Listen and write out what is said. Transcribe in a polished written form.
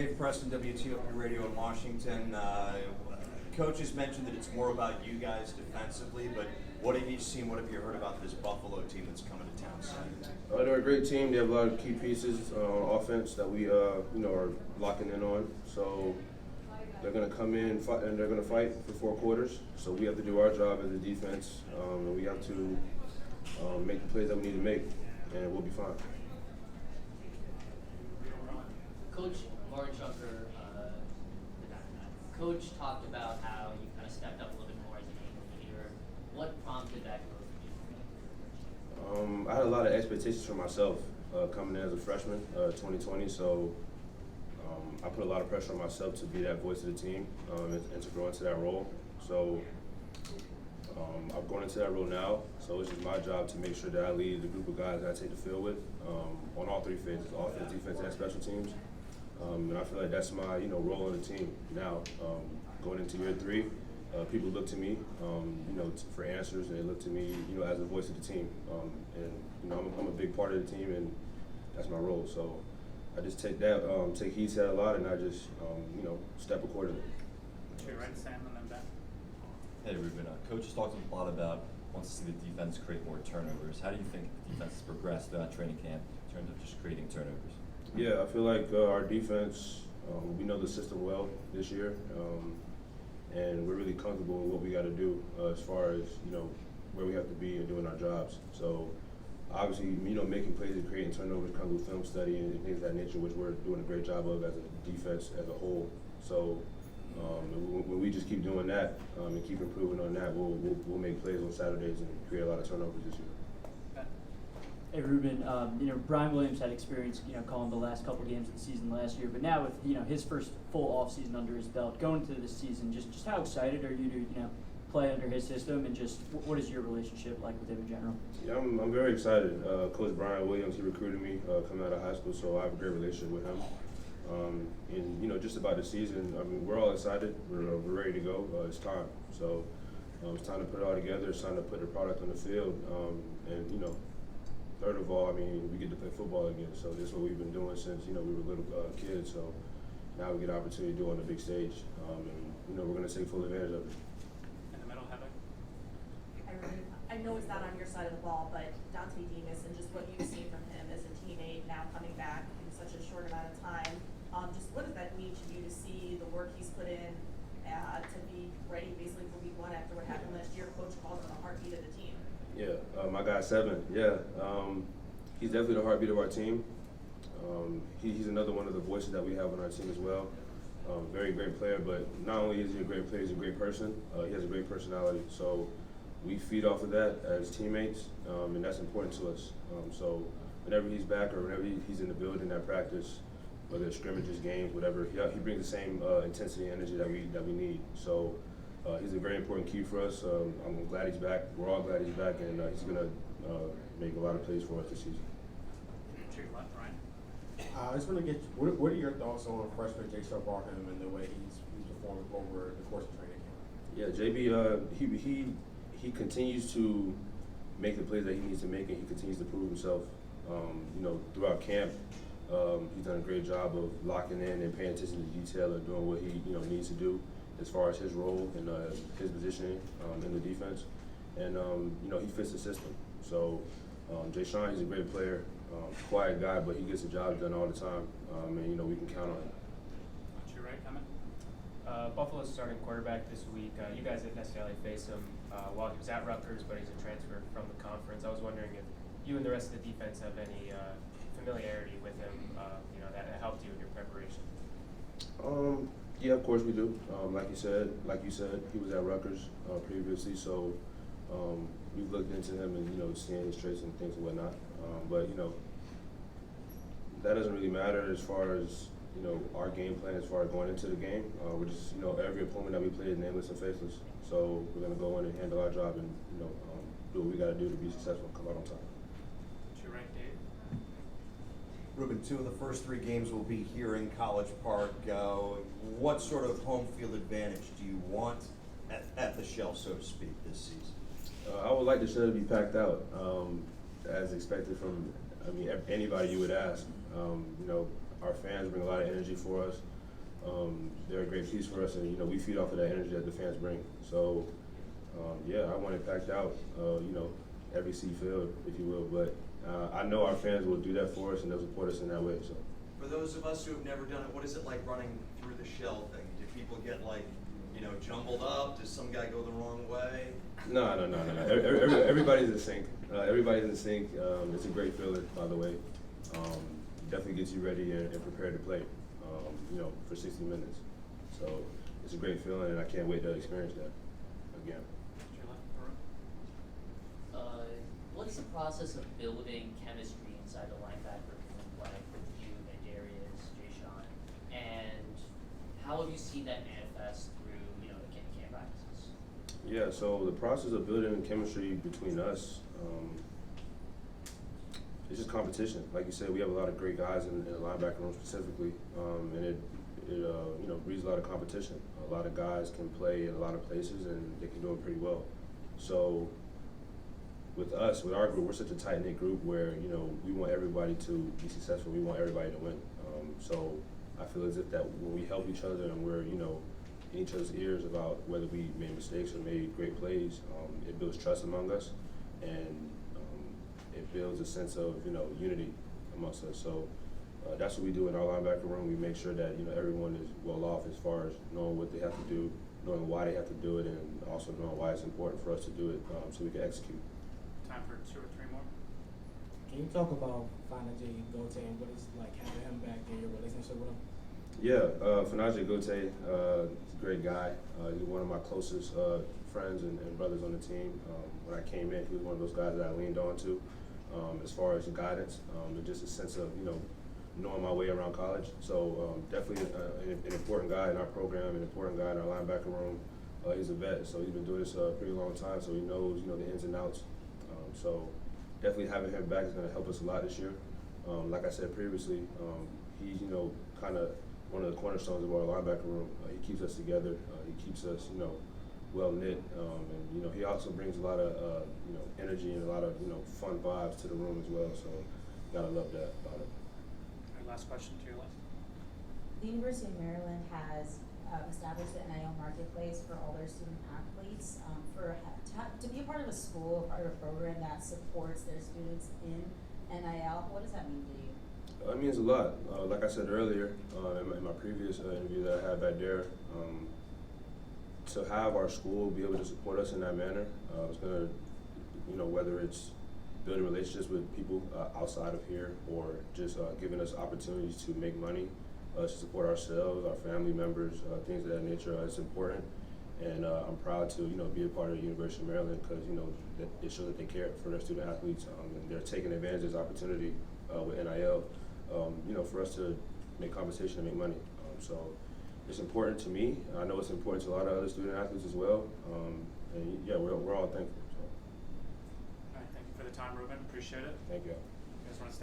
Dave Preston, WTOP Radio in Washington. Coaches mentioned that it's more about you guys defensively, but what have you seen, what have you heard about this Buffalo team that's coming to town tonight? They're a great team. They have a lot of key pieces on offense that we are locking in on. So they're going to come in and they're going to fight for 4 quarters. So we have to do our job as a defense, and we have to make the plays that we need to make, and we'll be fine. Coach Lauren Shucker, Coach talked about how you kind of stepped up a little bit more as a game leader. What prompted that growth for you? I had a lot of expectations for myself coming in as a freshman, 2020. So I put a lot of pressure on myself to be that voice of the team and to grow into that role. So I'm going into that role now. So it's just my job to make sure that I lead the group of guys that I take the field with on all 3 phases: offense, defense, and special teams. And I feel like that's my, role on the team now. Going into year 3, people look to me, for answers, and they look to me, as a voice of the team. And I'm a big part of the team, and that's my role. So I just take heed to that a lot, and I just, step accordingly. Sure, right, Sam, and then Ben. Hey, Ruben. Coach has talked a lot about wants to see the defense create more turnovers. How do you think the defense has progressed throughout training camp in terms of just creating turnovers? Yeah, I feel like our defense, we know the system well this year, and we're really comfortable with what we got to do as far as, where we have to be and doing our jobs. So obviously, making plays and creating turnovers comes with film study and things of that nature, which we're doing a great job of as a defense as a whole. So when we just keep doing that and keep improving on that, we'll make plays on Saturdays and create a lot of turnovers this year. Hey Ruben, Brian Williams had experience, calling the last couple games of the season last year, but now with his first full off season under his belt, going into this season, just how excited are you to play under his system, and just what is your relationship like with him in general? Yeah, I'm very excited. Coach Brian Williams, he recruited me coming out of high school, so I have a great relationship with him. And just about the season, we're all excited. We're ready to go. It's time. So it's time to put it all together. It's time to put the product on the field. And third of all, we get to play football again. So this is what we've been doing since we were little kids. So now we get an opportunity to do it on the big stage, and we're going to take full advantage of it. In the middle, Heather. I know it's not on your side of the ball, but Dante Demas and just what you've seen from him as a teammate now coming back in such a short amount of time, just what does that mean to you to see the work he's put in to be ready basically for week 1 after what happened last year? Coach calls him the heartbeat of the team. Yeah, my guy 7. Yeah, he's definitely the heartbeat of our team. He's another one of the voices that we have on our team as well. Very great player, but not only is he a great player, he's a great person. He has a great personality. So we feed off of that as teammates, and that's important to us. So whenever he's back or whenever he's in the building at practice, whether it's scrimmages, games, whatever, he brings the same intensity and energy that we need. So he's a very important key for us. I'm glad he's back. We're all glad he's back, and he's going to make a lot of plays for us this season. Sure, left, Ryan. I just want to get what are your thoughts on freshman J.Star Barkham and the way he's performed over the course of training camp? Yeah, JB, he continues to make the plays that he needs to make, and he continues to prove himself. Throughout camp, he's done a great job of locking in and paying attention to detail and doing what he needs to do as far as his role and his positioning in the defense. And he fits the system. So Jay Sean, he's a great player, quiet guy, but he gets the job done all the time, and we can count on him. Sure, right, comment. Buffalo's starting quarterback this week. You guys didn't necessarily face him while he was at Rutgers, but he's a transfer from the conference. I was wondering if you and the rest of the defense have any familiarity with him, that helped you in your preparation. Yeah, of course we do. Like you said, he was at Rutgers previously, so we've looked into him and seeing his traits and things and whatnot. But that doesn't really matter as far as our game plan as far as going into the game. We're just every opponent that we play is nameless and faceless, so we're gonna go in and handle our job and do what we got to do to be successful and come out on top. Sure, right, Dave. Ruben, 2 of the first 3 games will be here in College Park. What sort of home field advantage do you want at the Shell, so to speak, this season? I would like the Shell to be packed out, as expected from anybody you would ask. Our fans bring a lot of energy for us. They're a great piece for us, and we feed off of that energy that the fans bring. So yeah, I want it packed out, every seat filled, if you will. But I know our fans will do that for us, and they'll support us in that way. So For those of us who have never done it, what is it like running through the shell thing? Do people get jumbled up? Does some guy go the wrong way? No. Everybody's in sync. Everybody's in sync. It's a great feeling, by the way. Definitely gets you ready and prepared to play, for 60 minutes. So it's a great feeling, and I can't wait to experience that again. To your left, Ruben. What's the process of building chemistry inside the linebacker room, like with you and Darius, Jay-Sean, and how have you seen that manifest through, the camp practices? Yeah, so the process of building chemistry between us, it's just competition. Like you said, we have a lot of great guys in the linebacker room specifically, and it breeds a lot of competition. A lot of guys can play in a lot of places, and they can do it pretty well. So with us, with our group, we're such a tight-knit group where, we want everybody to be successful. We want everybody to win. So I feel as if that when we help each other and we're, in each other's ears about whether we made mistakes or made great plays, it builds trust among us, and it builds a sense of, unity amongst us. So that's what we do in our linebacker room. We make sure that, everyone is well off as far as knowing what they have to do, knowing why they have to do it, and also knowing why it's important for us to do it, so we can execute. Time for 2 or 3 more. Can you talk about Fanaje Gote and what it's like having him back there, your relationship with him? Yeah, Fanaje Gote, he's a great guy. He's one of my closest friends and brothers on the team. When I came in, he was one of those guys that I leaned on to as far as guidance and just a sense of, knowing my way around college. So definitely an important guy in our program, an important guy in our linebacker room. He's a vet, so he's been doing this a pretty long time, so he knows, the ins and outs. So definitely having him back is going to help us a lot this year. Like I said previously, he's, kind of one of the cornerstones of our linebacker room. He keeps us together. He keeps us, well knit, and he also brings a lot of energy and a lot of fun vibes to the room as well. So gotta love that about it. All right, last question to your left. The University of Maryland has established the NIL marketplace for all their student athletes. To be a part of a school, part of a program that supports their students in NIL, what does that mean to you? It means a lot. Like I said earlier, in my previous interview that I had back there, to have our school be able to support us in that manner, it's going to, whether it's building relationships with people outside of here or just giving us opportunities to make money, to support ourselves, our family members, things of that nature, it's important. And I'm proud to, be a part of the University of Maryland because, that it shows that they care for their student athletes, and they're taking advantage of this opportunity with NIL, for us to make conversation and make money. So it's important to me. I know it's important to a lot of other student athletes as well. And yeah, we're all thankful. So. All right, thank you for the time, Ruben. Appreciate it. Thank you. You guys want to